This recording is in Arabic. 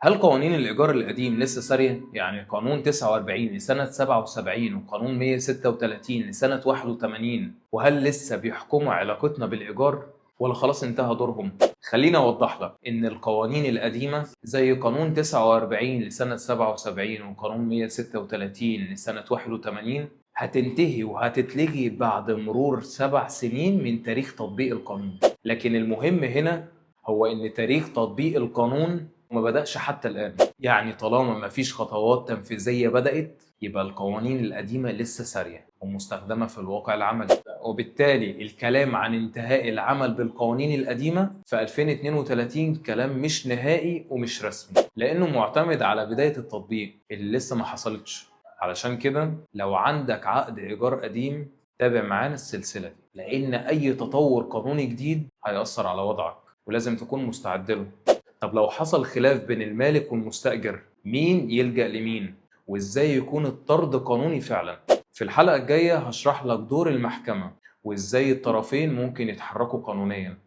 هل قوانين الإيجار القديم لسه سارية؟ يعني قانون 49 لسنة 77 وقانون 136 لسنة 81، وهل لسه بيحكموا علاقتنا بالإيجار ولا خلاص انتهى دورهم؟ خليني أوضح لك إن القوانين القديمة زي قانون 49 لسنة 77 وقانون 136 لسنة 81 هتنتهي وهتتلغي بعد مرور 7 سنين من تاريخ تطبيق القانون، لكن المهم هنا هو إن تاريخ تطبيق القانون وما بدأش حتى الآن. يعني طالما مفيش خطوات تنفيذية بدأت يبقى القوانين القديمة لسه سارية ومستخدمة في الواقع العملي، وبالتالي الكلام عن انتهاء العمل بالقوانين القديمة في 2032 كلام مش نهائي ومش رسمي، لأنه معتمد على بداية التطبيق اللي لسه ما حصلتش. علشان كده لو عندك عقد إيجار قديم تابع معانا السلسلة دي، لأن أي تطور قانوني جديد هيأثر على وضعك ولازم تكون مستعد له. طب لو حصل خلاف بين المالك والمستأجر، مين يلجأ لمين؟ وإزاي يكون الطرد قانوني فعلا؟ في الحلقة الجاية هشرح لك دور المحكمة وإزاي الطرفين ممكن يتحركوا قانونيا.